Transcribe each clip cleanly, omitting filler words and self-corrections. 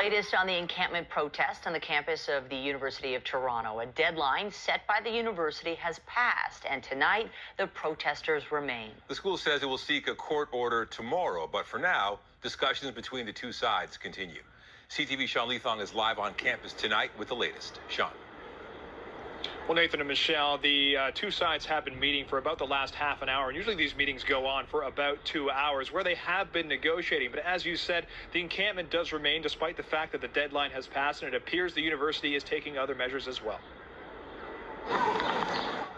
Latest on the encampment protest on the campus of the University of Toronto. A deadline set by the university has passed, and tonight the protesters remain. The school says it will seek a court order tomorrow, but for now, discussions between the two sides continue. CTV Sean Leithong is live on campus tonight with the latest. Sean. Well, Nathan and Michelle, the two sides have been meeting for about the last half an hour, and usually these meetings go on for about 2 hours, where they have been negotiating. But as you said, the encampment does remain despite the fact that the deadline has passed, and it appears the university is taking other measures as well.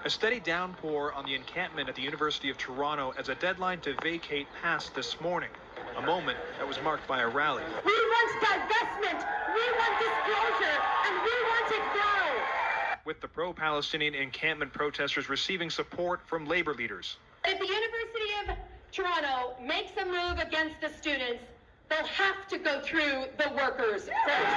A steady downpour on the encampment at the University of Toronto as a deadline to vacate passed this morning, a moment that was marked by a rally. We want divestment, we want disclosure, and we want it now. With the pro-Palestinian encampment protesters receiving support from labor leaders. If the University of Toronto makes a move against the students, they'll have to go through the workers first.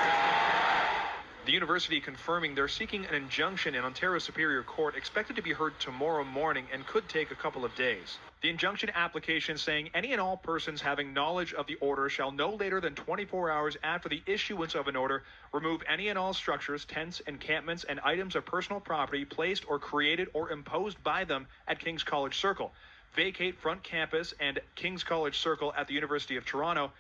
The university confirming they're seeking an injunction in Ontario Superior Court, expected to be heard tomorrow morning and could take a couple of days. The injunction application saying any and all persons having knowledge of the order shall no later than 24 hours after the issuance of an order remove any and all structures, tents, encampments, and items of personal property placed or created or imposed by them at King's College Circle, vacate front campus and King's College Circle at the University of Toronto,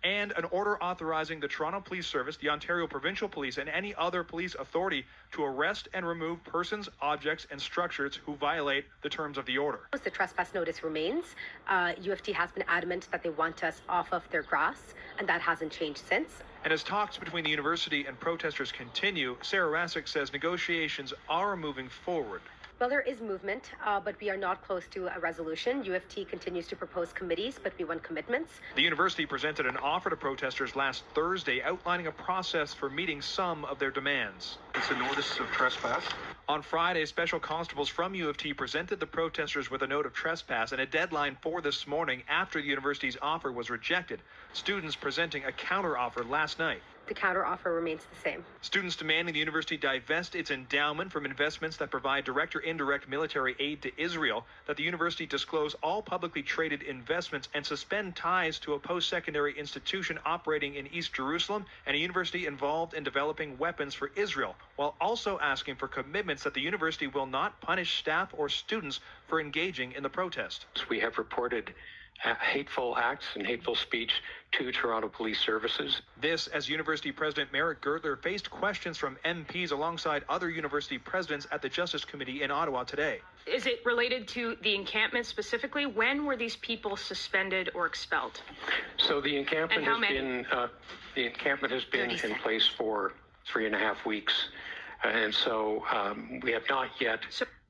and an order authorizing the Toronto Police Service, the Ontario Provincial Police, and any other police authority to arrest and remove persons, objects, and structures who violate the terms of the order. The trespass notice remains. UofT has been adamant that they want us off of their grass, and that hasn't changed since. And as talks between the university and protesters continue, Sarah Rasick says negotiations are moving forward. Well, there is movement, but we are not close to a resolution. UofT continues to propose committees, but we want commitments. The university presented an offer to protesters last Thursday outlining a process for meeting some of their demands. It's a notice of trespass. On Friday, special constables from UofT presented the protesters with a note of trespass and a deadline for this morning after the university's offer was rejected. Students presenting a counteroffer last night. The counteroffer remains the same. Students demanding the university divest its endowment from investments that provide direct or indirect military aid to Israel, that the university disclose all publicly traded investments and suspend ties to a post-secondary institution operating in East Jerusalem and a university involved in developing weapons for Israel, while also asking for commitments that the university will not punish staff or students for engaging in the protest. We have reported hateful acts and hateful speech to Toronto Police Services. This as University President Merrick Gertler faced questions from MPs alongside other university presidents at the Justice Committee in Ottawa today. Is it related to the encampment specifically? When were these people suspended or expelled? So the encampment has been in place for 3.5 weeks, and so we have not yet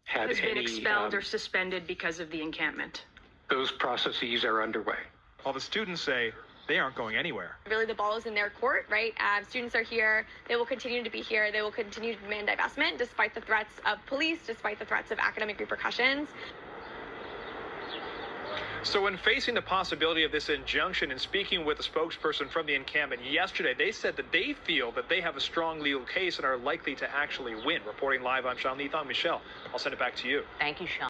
had has any been expelled or suspended because of the encampment. Those processes are underway. While the students say they aren't going anywhere. Really, the ball is in their court, right? Students are here. They will continue to be here. They will continue to demand divestment despite the threats of police, despite the threats of academic repercussions. So when facing the possibility of this injunction and speaking with a spokesperson from the encampment yesterday, they said that they feel that they have a strong legal case and are likely to actually win. Reporting live, I'm Sean Leithong. Michelle, I'll send it back to you. Thank you, Sean.